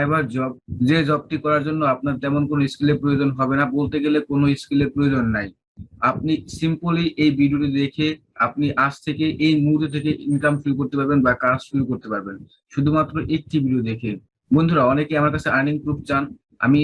Fibre job, যে জবটি করার জন্য আপনার তেমন কোনো স্কিলের প্রয়োজন হবে না, বলতে গেলে কোনো স্কিলের প্রয়োজন নাই। আপনি সিম্পলি এই ভিডিওটি দেখে আপনি আজ থেকে এই মুহূর্ত থেকে ইনকাম শুরু করতে পারবেন বা কাজ শুরু করতে পারবেন, শুধুমাত্র একটি ভিডিও দেখে। বন্ধুরা, অনেকে আমার কাছে আর্নিং প্রুফ চান। আমি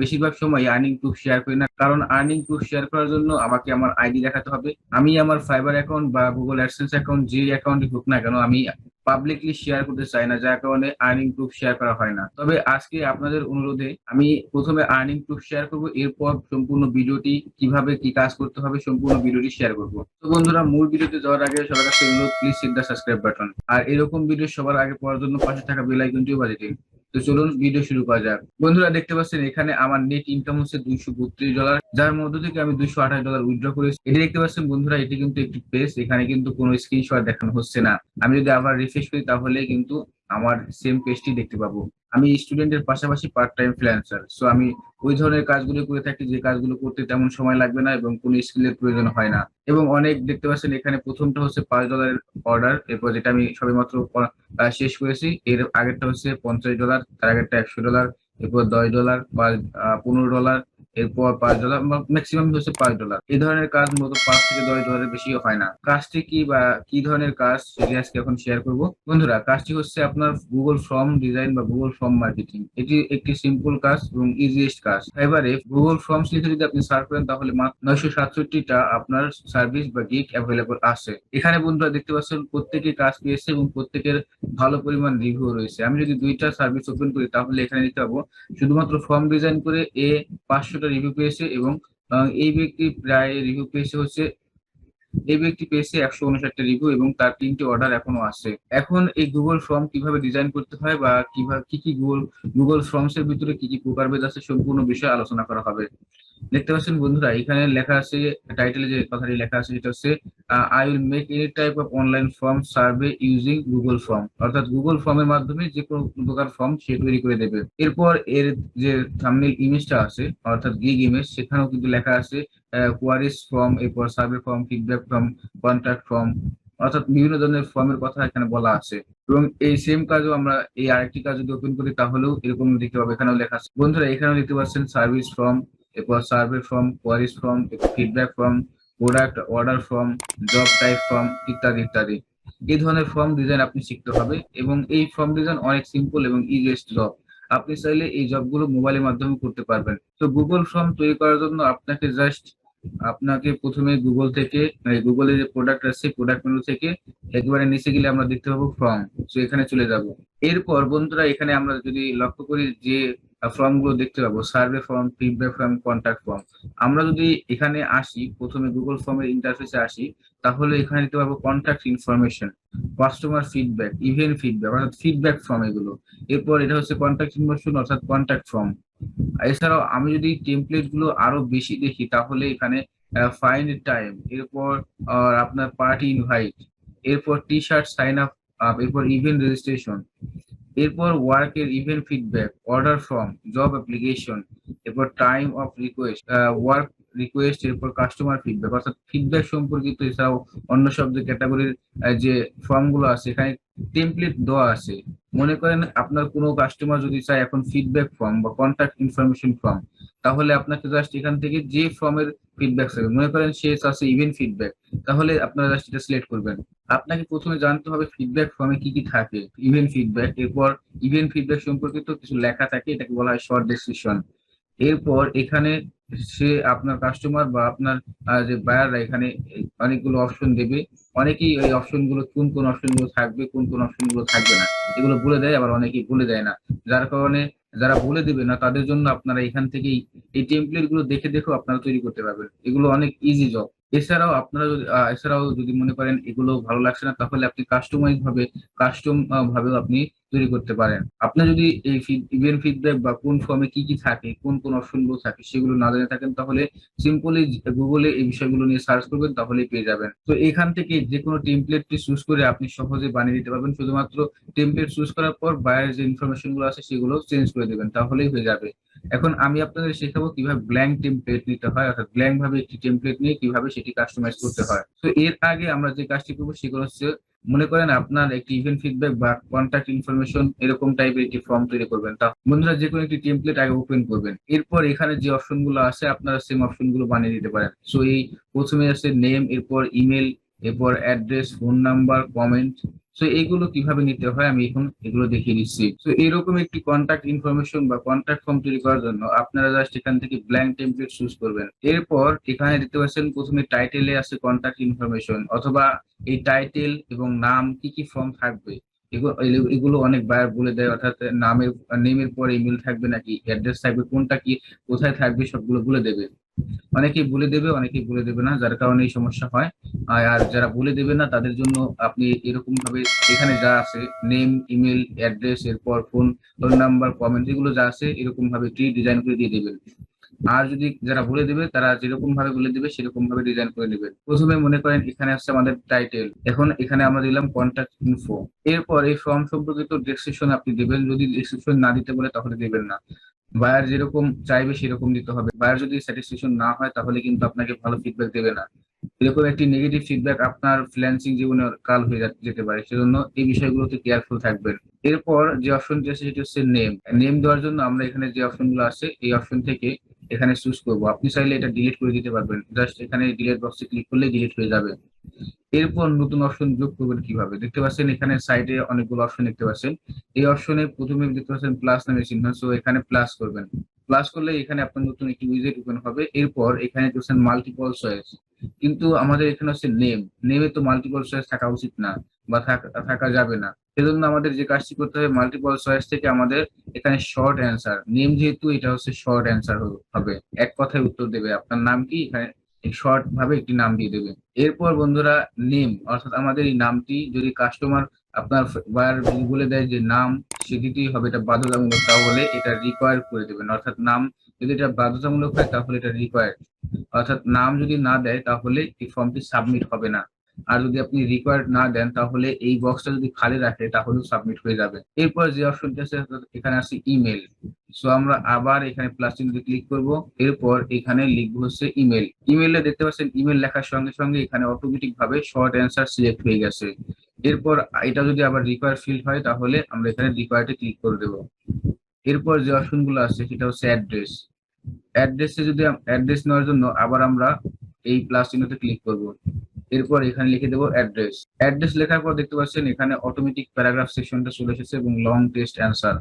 বেশিরভাগ সময় আর্নিং প্রুফ শেয়ার করি না, কারণ আর্নিং প্রুফ শেয়ার করার জন্য আমাকে আমার আইডি দেখাতে হবে। আমি আমার ফাইবার অ্যাকাউন্ট বা গুগল অ্যাডসেন্স অ্যাকাউন্ট, যে অ্যাকাউন্টে হোক না কেন, আমি পাবলিকলি শেয়ার করতে চাই না, যার কারণে আর্নিং প্রুফ শেয়ার করা হয় না। তবে আজকে আপনাদের অনুরোধে আমি প্রথমে আর্নিং প্রুফ শেয়ার করব, এরপর সম্পূর্ণ ভিডিওটি কিভাবে কি কাজ করতে হবে সম্পূর্ণ ভিডিওটি শেয়ার করব। তো বন্ধুরা, মূল ভিডিওতে যাওয়ার আগে সবার কাছে অনুরোধ, please hit the subscribe button, আর এরকম ভিডিও সবার আগে পাওয়ার জন্য পাশে থাকা বেল আইকনটিও বাজিয়ে দিন। তো চলুন ভিডিও শুরু করা যাক। বন্ধুরা, দেখতে পাচ্ছেন এখানে আমার নেট ইনকাম হচ্ছে $232, যার মধ্য থেকে আমি $228 উইথড্র করেছি। এটি দেখতে পাচ্ছেন বন্ধুরা, এটি কিন্তু একটি পেজ, এখানে কিন্তু কোনো স্ক্রিনশট দেখানো হচ্ছে না। আমি যদি আবার রিফ্রেশ করি তাহলে কিন্তু আমার সেম পেজটি দেখতে পাবো। আমি স্টুডেন্টের পাশাপাশি পার্ট টাইম ফ্রিল্যান্সার, সো আমি ওই ধরনের কাজগুলো করে থাকি যে কাজগুলো করতে তেমন সময় লাগবে না এবং কোনো স্কিলের প্রয়োজন হয় না। এবং অনেক দেখতে পাচ্ছেন এখানে প্রথমটা হচ্ছে $5 অর্ডার, এরপর যেটা আমি সবেমাত্র শেষ করেছি। এর আগেরটা হচ্ছে $50, তার আগেরটা $100, এরপর $10 বা $15, এরপর $5, ম্যাক্সিমাম হচ্ছে $5। এই ধরনের কাজ মূলত $5 থেকে $10 বেশি হয় না। কাজটি কি বা কি ধরনের কাজ সেটি আজকে এখন শেয়ার করব। বন্ধুরা, কাজটি হচ্ছে আপনার গুগল ফর্ম ডিজাইন বা গুগল ফর্ম মার্কেটিং। এটি একটি সিম্পল কাজ এবং ইজিয়েস্ট কাজ। এবারে গুগল ফর্মস লিখে যদি আপনি সার্চ করেন তাহলে মাত্র 967টা আপনার সার্ভিস বা গিগ অ্যাভেলেবল আছে। এখানে বন্ধুরা দেখতে পাচ্ছেন প্রত্যেকে কাজ পেয়েছে এবং প্রত্যেকের ভালো পরিমাণ রিভিউ রয়েছে। আমি যদি দুইটা সার্ভিস ওপেন করি তাহলে এখানে দেখতে পাবো শুধুমাত্র ফর্ম ডিজাইন করে 500টা রিভিউ পেয়েছে এবং এই ব্যক্তি প্রায় রিভিউ পেয়েছে হচ্ছে এই ব্যক্তি পেয়েছে 159টা রিভিউ এবং তার 3টি অর্ডার এখনো আছে। এখন এই গুগল ফর্ম কিভাবে ডিজাইন করতে হয় বা কিভাবে কি কি গুগল ফর্মস এর ভিতরে কি কি প্রকারভেদ আছে সম্পূর্ণ বিষয়ে আলোচনা করা হবে। দেখতে পাচ্ছেন বন্ধুরা, এখানে লেখা আছে, টাইটেলে যে কথাটি লেখা আছে সেটা হচ্ছে I will make any type of online form survey using Google form, অর্থাৎ গুগল ফর্মের মাধ্যমে যে কোনো প্রকার ফর্ম সে তৈরি করে দেবে। এরপর এর যে থাম্বনেল ইমেজটা আছে অর্থাৎ গিগ ইমেজ, সেখানেও কিন্তু লেখা আছে কোয়ারিজ ফর্ম, এরপর survey form, feedback form, contact form, অর্থাৎ বিভিন্ন ধরনের ফর্মের কথা এখানে বলা আছে। এবং এই সেম কাজও আমরা এই আরেকটি কাজ যদি ওপেন করি তাহলেও এরকম দেখতে পাবো, এখানেও লেখা আছে। বন্ধুরা, এখানেও দেখতে পাচ্ছেন সার্ভিস ফর্ম, এরপর survey form, queries form, feedback form, product order form, job type form, ইত্যাদি ইত্যাদি। এই ধরনের ফর্ম ডিজাইন আপনি শিখতে হবে এবং এই ফর্ম ডিজাইন অনেক সিম্পল এবং ইজিয়েস্ট জব। আপনি চাইলে এই জবগুলো মোবাইলের মাধ্যমে করতে পারবেন। তো গুগল ফর্ম তৈরি করার জন্য আপনাকে প্রথমে গুগল থেকে গুগলের যে প্রোডাক্ট আছে প্রোডাক্ট মেনু থেকে একেবারে নিচে গেলে আমরা দেখতে পাবো ফর্ম, তো এখানে চলে যাব। এরপর বন্ধুরা, এখানে আমরা যদি লক্ষ্য করি যে ফর্ম গুলো দেখতে পাবো survey form, feedback form, contact form. আমরা যদি এখানে আসি, প্রথমে গুগল ফর্মের ইন্টারফেসে আসি, তাহলে এখানে দেখতে পাবো contact information, customer feedback, event feedback অর্থাৎ ফিডব্যাক ফর্ম এগুলো। এরপর এটা হচ্ছে কন্ট্যাক্ট ইনফরমেশন অর্থাৎ কন্ট্যাক্ট ফর্ম। এছাড়াও আমি যদি টেমপ্লেট গুলো আরো বেশি দেখি তাহলে এখানে ফাইন্ড টাইম, এরপর আপনার পার্টি ইনভাইট, এরপর টি শার্ট সাইন আপ, এরপর ইভেন্ট রেজিস্ট্রেশন, এরপর ওয়ার্কের event feedback, order form, job application, এরপর time off request, work request, এরপর কাস্টমার ফিডব্যাক অর্থাৎ ফিডব্যাক সম্পর্কিত। এছাড়াও অন্য শব্দ ক্যাটাগরির যে ফর্ম গুলো আছে এখানে টেমপ্লেট দেওয়া আছে। মনে করেন আপনার কোনো কাস্টমার যদি চায় এখন ফিডব্যাক ফর্ম বা কন্ট্যাক্ট ইনফরমেশন ফর্ম, তাহলে আপনাকে জাস্ট এখান থেকে যে ফর্মের ফিডব্যাক চাইবে, মনে করেন সে চাচ্ছে ইভেন্ট ফিডব্যাক, তাহলে আপনারা জাস্ট এটা সিলেক্ট করবেন। আপনাকে প্রথমে জানতে হবে ফিডব্যাক ফর্মে কি কি থাকে। ইভেন্ট ফিডব্যাক, এরপর ইভেন্ট ফিডব্যাক সম্পর্কিত কিছু লেখা থাকে, এটাকে বলা হয় শর্ট ডেসক্রিপশন। এরপর এখানে সে আপনার কাস্টমার বা আপনার যে বায়াররা এখানে অনেকগুলো অপশন দেবে। অনেকেই এই অপশন গুলো কোন কোন অপশন গুলো থাকবে কোন কোন অপশন গুলো থাকবে না এগুলো বলে দেয়, আবার অনেকেই বলে দেয় না। যার কারণে যারা বলে দিবে না তাদের জন্য আপনারা এখান থেকেই এই টেমপ্লেট গুলো দেখে দেখেও আপনারা তৈরি করতে পারবেন। এগুলো অনেক ইজি জব। এছাড়াও যদি মনে করেন এগুলো ভালো লাগছে না তাহলে আপনি কাস্টম ভাবেও আপনি তৈরি করতে পারেন। আপনি যদি এই ইভেন্ট ফিডব্যাক বা কোন ফর্মে কি কি থাকে, কোন কোন অপশন গুলো থাকে সেগুলো না জেনে থাকেন তাহলে সিম্পলি গুগলে এই বিষয়গুলো নিয়ে সার্চ করবেন তাহলেই পেয়ে যাবেন। তো এখান থেকে যে কোনো টেমপ্লেটটি চুজ করে আপনি সহজে বানিয়ে দিতে পারবেন। শুধুমাত্র টেমপ্লেট চুজ করার পর বাইরের যে ইনফরমেশন গুলো আছে সেগুলো চেঞ্জ করে দেবেন তাহলেই হয়ে যাবে। এখন আমি আপনাদের শেখাবো কিভাবে ব্ল্যাঙ্ক টেমপ্লেট নিতে হয়, অর্থাৎ ব্ল্যাঙ্ক ভাবে একটি টেমপ্লেট নিয়ে কিভাবে সেটি কাস্টমাইজ করতে হয়। তো এর আগে আমরা যে কাজটি করবো সেগুলো হচ্ছে মনে করেন আপনার একটি ইভেন্ট ফিডব্যাক বা কন্ট্যাক্ট ইনফরমেশন এরকম টাইপের একটি ফর্ম তৈরি করবেন, তা বন্ধুরা যে কোনো একটি টেমপ্লেট আগে ওপেন করবেন। এরপর এখানে যে অপশন গুলো আছে আপনারা সেম অপশন গুলো বানিয়ে দিতে পারেন। সো এই প্রথমে আছে নেম, এরপর ইমেল, এরপর address, phone number, comment. So এইগুলো কিভাবে নিতে হয় আমি এখন এগুলো দেখিয়ে দিচ্ছি। সো এরকম একটি কন্ট্যাক্ট ইনফরমেশন বা কন্ট্যাক্ট ফর্ম তৈরি করার জন্য আপনারা জাস্ট এখান থেকে ব্ল্যাঙ্ক টেমপ্লেট চুজ করবেন। এরপর এখানে দেখতে পাচ্ছেন প্রথমে টাইটেলে আছে কন্ট্যাক্ট ইনফরমেশন, অথবা এই টাইটেল এবং নাম কি কি ফর্ম থাকবে এগুলো এগুলো অনেক বায়ার বলে দেয়, অর্থাৎ নেমের পর ইমেল থাকবে নাকি অ্যাড্রেস থাকবে, কোনটা কি কোথায় থাকবে সবগুলো বলে দেবে। অনেকেই বলে দেবে, অনেকেই বলে দেবে না, যার কারণে এই সমস্যা হয়। আর যারা বলে দেবে না তাদের জন্য আপনি এরকম ভাবে এখানে যা আছে নেম, ইমেল, অ্যাড্রেস, এরপর ফোন নাম্বার, কমেন্ট, এগুলো যা আছে এরকম ভাবে ট্রি ডিজাইন করে দিয়ে দেবেন। আর যদি যারা বলে দেবে তারা যেরকম ভাবে বলে দেবে সেরকম ভাবে ডিজাইন করে নেবেন। প্রথমে মনে করেন এখানে আসছে আমাদের টাইটেল, এখন এখানে আমরা দিলাম কন্ট্যাক্ট ইনফো। এরপর এই ফর্ম সম্পর্কিত ডেসক্রিপশন আপনি দেবেন, যদি ডেসক্রিপশন না দিতে বলে তাহলে দেবেন না। বায়ার যেরকম চাইবে সেরকম দিতে হবে। বায়ার যদি স্যাটিসফ্যাকশন না হয় তাহলে কিন্তু আপনাকে ভালো ফিডব্যাক দেবে না। এরকম একটি নেগেটিভ ফিডব্যাক আপনার ফ্রিল্যান্সিং জীবনে কাল হয়ে যেতে পারে, সেজন্য এই বিষয়গুলোতে কেয়ারফুল থাকবেন। এরপর যে অপশনটি আছে সেটি হচ্ছে নেম। নেম দেওয়ার জন্য আমরা এখানে যে অপশনগুলো আছে এই অপশন থেকে এখানে চুজ করব। আপনি চাইলে এটা ডিলিট করে দিতে পারবেন, জাস্ট এখানে ডিলিট বক্সে ক্লিক করলে ডিলিট হয়ে যাবে। এরপর নতুন অপশন যোগ করবেন কিভাবে, দেখতে পাচ্ছেন এখানে সাইডে অনেকগুলো অপশন দেখতে পাচ্ছেন। এই অপশনে প্রথমে দেখতে পাচ্ছেন প্লাস নামের চিহ্ন, সো এখানে প্লাস করবেন। প্লাস করলে এখানে আপনার নতুন একটি উইজেট ওপেন হবে। এরপর এখানে দেখছেন মাল্টিপল চয়েস, কিন্তু আমাদের এখানে হচ্ছে নেম। নেমে তো মাল্টিপল চয়েস থাকা উচিত না বা থাকা যাবে না। সেজন্য আমাদের যে কাজটি করতে হবে, মাল্টিপল চয়েস থেকে আমাদের এখানে শর্ট অ্যান্সার, নেম যেহেতু এটা হচ্ছে শর্ট অ্যান্সার হবে, এক কথায় উত্তর দেবে আপনার নাম কি, এখানে শর্ট ভাবে একটি নাম দিয়ে দেবে। এরপর বন্ধুরা নেম, অর্থাৎ আমাদের এই নামটি যদি কাস্টমার আপনার বায়ার বলে দেয় যে নাম সে দিতেই হবে, এটা বাধ্যতামূলক, তাহলে এটা রিকোয়ার করে দেবেন। অর্থাৎ নাম যদি এটা বাধ্যতামূলক হয় তাহলে এটা রিকোয়ার্ড, অর্থাৎ নাম যদি না দেয় তাহলে এই ফর্মটি সাবমিট হবে না। আর যদি আপনি রিকোয়ার্ড না দেন তাহলে এই বক্সটা যদি খালি রাখে তাহলেও সাবমিট হয়ে যাবে। এরপর যে অপশনটি আছে এখানে আছে ইমেল। সো আমরা আবার এখানে প্লাস চিহ্নতে ক্লিক করব। এরপর এখানে লিখবো হচ্ছে ইমেল। ইমেলে দেখতে পাচ্ছেন ইমেল লেখার সঙ্গে সঙ্গে এখানে অটোমেটিক ভাবে শর্ট অ্যান্সার সিলেক্ট হয়ে গেছে। এরপর এটা যদি আবার রিকোয়ার ফিল্ড হয় তাহলে আমরা এখানে রিকোয়ার্ডে ক্লিক করে দেবো। এরপর যে অপশন গুলো আছে সেটা হচ্ছে অ্যাড্রেস। অ্যাড্রেসে যদি অ্যাড্রেস নেওয়ার জন্য আবার আমরা এই প্লাস চিহ্নতে ক্লিক করব। এরপর এখানে লিখে দেবো অ্যাড্রেস। অ্যাড্রেস লেখার পর দেখতে পাচ্ছেন এখানে অটোমেটিক প্যারাগ্রাফ সেকশনটা চলে এসেছে এবং লং টেক্সট অ্যান্সার,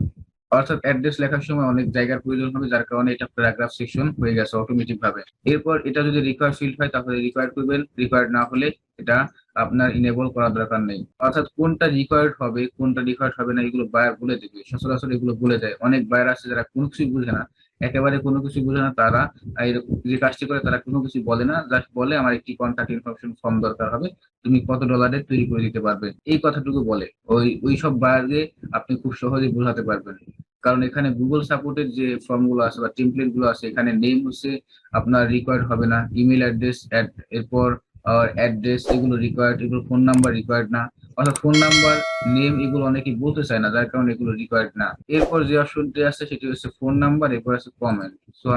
অর্থাৎ অ্যাড্রেস লেখার সময় অনেক জায়গার প্রয়োজন হবে, যার কারণে এটা প্যারাগ্রাফ সেকশন হয়ে গেছে অটোমেটিক ভাবে। এরপর এটা যদি রিকোয়ার ফিল্ড হয় তাহলে রিকোয়ার করবেন, রিকোয়ার্ড না হলে এটা আপনার ইনেবল করার দরকার নেই। অর্থাৎ কোনটা রিকোয়ার্ড হবে কোনটা রিকোয়ার্ড হবে না এগুলো বায়ার বলে দেবে, সচরাচর এগুলো বলে দেয়। অনেক বায়ার আছে যারা কোনো কিছু বুঝে না, একেবারে কোনো কিছু বুঝে না, তারা এরকম যে কাজটি করে তারা কোনো কিছু বলে না, জাস্ট বলে আমার একটি কন্ট্যাক্ট ইনফরমেশন ফর্ম দরকার হবে, তুমি কত ডলারে তৈরি করে দিতে পারবে, এই কথাটুকু বলে। ওই সব বায়ারকে আপনি খুব সহজে বোঝাতে পারবেন। কারণ এখানে গুগল সাপোর্টের যে ফর্ম গুলো আছে বা টেমপ্লেট গুলো আছে এখানে নেম হচ্ছে আপনার রিকোয়ার্ড হবে না, ইমেল অ্যাড্রেস, এরপর অ্যাড্রেস এগুলো রিকোয়ার্ড, এগুলো ফোন নাম্বার রিকোয়ার্ড না। অর্থাৎ ফোন নাম্বার, নেম এগুলো অনেকেই বলতে চায় না, যার কারণে এগুলো রিকোয়ার্ড না। এরপর যে অপশনটি আছে সেটি হচ্ছে ফোন নাম্বার, এরপর আছে কমেন্ট। সো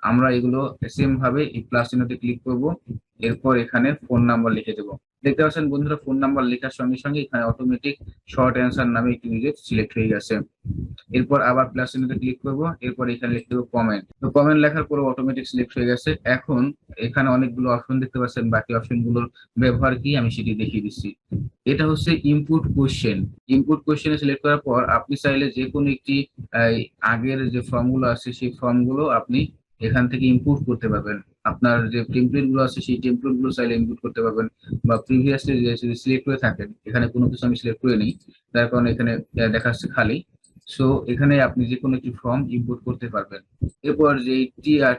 আমরা এগুলো সেম ভাবে এই প্লাস চিহ্নতে ক্লিক করব। এরপর এখানে ফোন নাম্বার লিখে দেবো। দেখতে পাচ্ছেন বন্ধুরা ফোন নাম্বার লেখার সঙ্গে সঙ্গে এখানে অটোমেটিক শর্ট অ্যান্সার নামে একটি উইজেট সিলেক্ট হয়ে গেছে। এরপর আবার প্লাস চিহ্নতে ক্লিক করব। এরপর এখানে লিখতে দেবো কমেন্ট। তো কমেন্ট লেখার পরে অটোমেটিক সিলেক্ট হয়ে গেছে। এখন এখানে অনেকগুলো অপশন দেখতে পাচ্ছেন, বাকি অপশন গুলোর ব্যবহার কি আমি সেটি দেখিয়ে দিচ্ছি। এটা হচ্ছে ইনপুট কোশ্চেন। ইনপুট কোশ্চেনে সিলেক্ট করার পর আপনি চাইলে যে কোনো একটি আগের যে ফর্ম গুলো আছে সেই ফর্ম গুলো আপনি এখান থেকে ইনপুট করতে পারবেন। আপনার যে টেমপ্লেট গুলো আছে সেই টেমপ্লেট গুলো চাইলে ইনপুট করতে পারবেন, বা প্রিভিয়াসলি যে সিলেক্ট করে থাকেন, এখানে কোনো কিছু আমি সিলেক্ট করে নিই, যার কারণে এখানে দেখাচ্ছে খালি। সো এখানে আপনি যে কোনো একটি ফর্ম ইম্পোর্ট করতে পারবেন। এরপর যে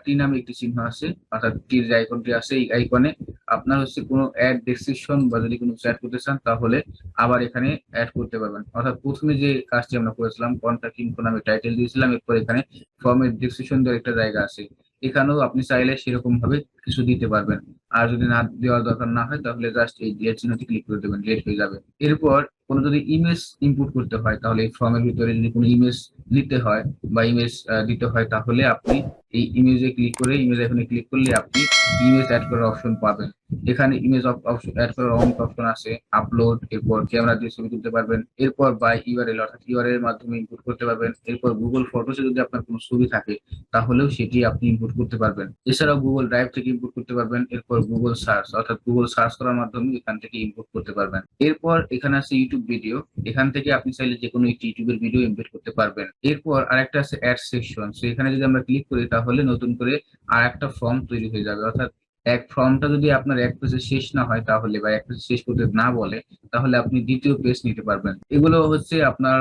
টি নামে একটি চিহ্ন আছে, অর্থাৎ টির যে আইকনটি আছে এই আইকনে আপনার হচ্ছে কোনো অ্যাড ডেসক্রিপশন বা যদি কোনো অ্যাড করতে চান তাহলে আবার এখানে অ্যাড করতে পারবেন। অর্থাৎ প্রথমে যে কাজটি আমরা করেছিলাম কন্ট্যাক্ট ইনফো নামে টাইটেল দিয়েছিলাম, এরপর এখানে ফর্মের ডেসক্রিপশন দেওয়ার একটা জায়গা আছে, এখানেও আপনি চাইলে সেরকম ভাবে কিছু দিতে পারবেন। আর যদি না দেওয়ার দরকার না হয় তাহলে জাস্ট এই ডিলিট চিহ্নটি ক্লিক করে দেবেন, ডিলিট হয়ে যাবে। এরপর কোনো যদি ইমেজ ইনপুট করতে হয়, তাহলে এই ফর্মের ভিতরে যদি কোনো ইমেজ নিতে হয় বা ইমেজ দিতে হয়, তাহলে আপনি এই ইমেজে ক্লিক করে ইমেজ আইকনে ক্লিক করলে আপনি ইমেজ অ্যাড করার অপশন পাবেন। এখানে ইমেজ অপশন অ্যাড করার অনেক অপশন আছে। আপলোড, এরপর ক্যামেরা দিয়ে ছবি তুলতে পারবেন, এরপর বাই ইউআরএল অর্থাৎ ইউআরএল এর মাধ্যমে ইনপুট করতে পারবেন, এরপর গুগল ফটোসে যদি আপনার কোনো ছবি থাকে তাহলেও সেটি আপনি ইনপুট করতে পারবেন। এছাড়াও গুগল ড্রাইভ থেকে ইনপুট করতে পারবেন, এরপর গুগল সার্চ অর্থাৎ গুগল সার্চ করার মাধ্যমে এখান থেকে ইনপুট করতে পারবেন। এরপর এখানে আছে ইউটিউব ভিডিও, এখান থেকে আপনি চাইলে যে কোনো একটি ইউটিউবের ভিডিও এমবেড করতে পারবেন। এরপর আরেকটা আছে অ্যাড সেকশন, সো এখানে যদি আমরা ক্লিক করি তাহলে নতুন করে আর একটা ফর্ম তৈরি হয়ে যাবে, অর্থাৎ এক ফর্মটা যদি আপনার এক পেজে শেষ না হয় তাহলে বা এক পেজে শেষ করতে না বলে তাহলে আপনি দ্বিতীয় পেজ নিতে পারবেন। এগুলো হচ্ছে আপনার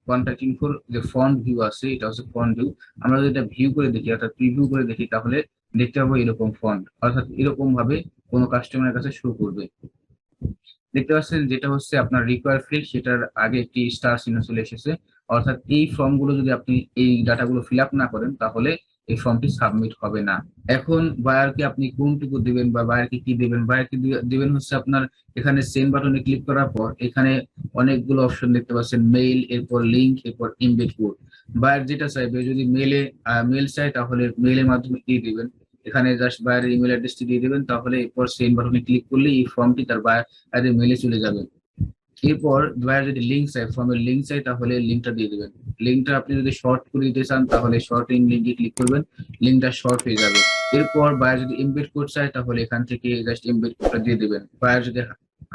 কন্ট্যাক্ট ইনফোর যে ফন্ট ভিউ আছে, এটা হচ্ছে ফন্ট ভিউ। আমরা যদি এটা ভিউ করে দেখি অর্থাৎ প্রিভিউ করে দেখি তাহলে দেখতে পাবো এরকম ফন্ট, অর্থাৎ এরকম ভাবে কোনো কাস্টমারের কাছে শো করবে। দেখতে পাচ্ছেন যেটা হচ্ছে আপনার রিকোয়ার ফিল্ড, সেটার আগে একটি স্টার চিহ্ন চলে এসেছে, অর্থাৎ এই ফর্মগুলো যদি আপনি এই ডাটাগুলো ফিল আপ না করেন তাহলে এই ফর্মটি সাবমিট হবে না। এখন বায়ারকে আপনি কোনটুকু দিবেন বা বায়ারকে কি দিবেন, বায়ারকে দিবেন হচ্ছে আপনার এখানে সেন্ড বাটনে ক্লিক করার পর এখানে অনেকগুলো অপশন দেখতে পাচ্ছেন, মেইল, এরপর লিঙ্ক, এরপর ইমবেড কোড। বায়ার যেটা চাইবে, যদি মেল চাই তাহলে মেইলের মাধ্যমে দিয়ে দিবেন, এখানে জাস্ট বায়ারের ইমেল অ্যাড্রেসটি দিয়ে দিবেন, তাহলে এরপর সেন্ড বাটনে ক্লিক করলে এই ফর্মটি তার বায়ারের মেলে চলে যাবে। এরপর বায়ার যদি লিঙ্ক চাই, ফর্মের লিঙ্ক চাই, তাহলে লিঙ্কটা দিয়ে দিবেন। লিঙ্কটা আপনি যদি শর্ট করে দিতে চান তাহলে শর্ট ইন লিঙ্কে ক্লিক করবেন, লিঙ্কটা শর্ট হয়ে যাবে। এরপর বায়ার যদি এমবেড কোড চায় তাহলে এখান থেকে জাস্ট এমবেড কোডটা দিয়ে দিবেন। বায়ার যদি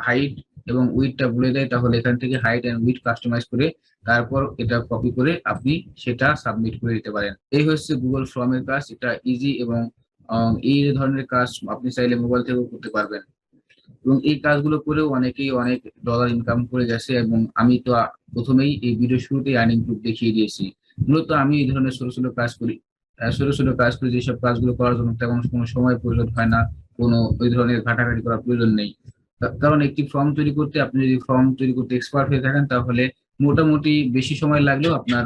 হাইট এবং উইডটা বলে দেয় তাহলে এখান থেকে হাইট এন্ড উইড কাস্টমাইজ করে তারপর এটা কপি করে আপনি সেটা সাবমিট করে দিতে পারেন। এই হচ্ছে গুগল ফর্মের কাজ, এটা ইজি এবং এই ধরনের কাজ আপনি চাইলে মোবাইল থেকেও করতে পারবেন এবং এই কাজগুলো করেও অনেকেই অনেক ডলার ইনকাম করে গেছে এবং আমি তো প্রথমেই এই ভিডিও শুরুতেই আর্নিং প্রুফ দেখিয়ে দিয়েছি। মূলত আমি এই ধরনের ছোট ছোট কাজ করি, যেসব কাজগুলো করার জন্য তেমন কোনো সময় প্রয়োজন হয় না, কোনো ওই ধরনের ঘাটাঘাটি করার প্রয়োজন নেই। কারণ একটি ফর্ম তৈরি করতে, আপনি যদি ফর্ম তৈরি করতে এক্সপার্ট হয়ে থাকেন তাহলে মোটামুটি বেশি সময় লাগলেও আপনার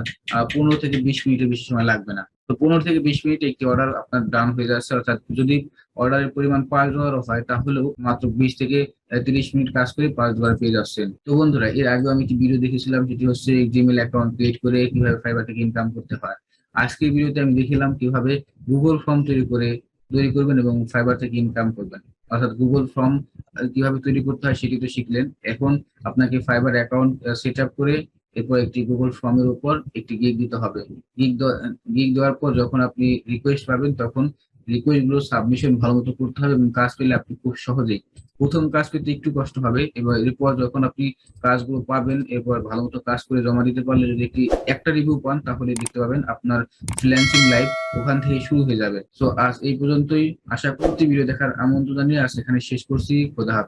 15 থেকে 20 মিনিটের বেশি সময় লাগবে না। তো 15 থেকে 20 মিনিটে একটি অর্ডার আপনার ডান হয়ে যাচ্ছে, অর্থাৎ যদি অর্ডারের পরিমাণ $5 হয় তাহলেও মাত্র 20 থেকে 30 মিনিট কাজ করে $5 পেয়ে যাচ্ছেন। তো বন্ধুরা, এর আগেও আমি একটি ভিডিও দেখেছিলাম, যেটি হচ্ছে জিমেল অ্যাকাউন্ট ক্রিয়েট করে কিভাবে ফাইবার থেকে ইনকাম করতে হয়। আজকের ভিডিওতে আমি দেখিলাম কিভাবে গুগল ফর্ম তৈরি করবেন এবং ফাইবার থেকে ইনকাম করবেন। অর্থাৎ গুগল ফর্ম কিভাবে তৈরি করতে হয় সেটি তো শিখলেন, এখন আপনাকে ফাইবার অ্যাকাউন্ট সেট আপ করে এরপর একটি গুগল ফর্মের উপর একটি গিগ দিতে হবে। গিগ দেওয়ার পর যখন আপনি রিকোয়েস্ট পাবেন তখন রিকোয়েস্ট গুলো সাবমিশন ভালো মতো করতে হবে এবং কাজ পেলে আপনি খুব সহজেই, প্রথম কাজ পেতে একটু কষ্ট হবে এবং এরপর যখন আপনি কাজগুলো পাবেন এরপর ভালো মতো কাজ করে জমা দিতে পারলে যদি একটা রিভিউ পান তাহলে দেখতে পাবেন আপনার ফ্রিল্যান্সিং লাইফ ওখান থেকে শুরু হয়ে যাবে। সো আজ এই পর্যন্তই, আশা করছি ভিডিও দেখার আমন্ত্রণ জানিয়ে আজ এখানে শেষ করছি। খোদা হাফেজ।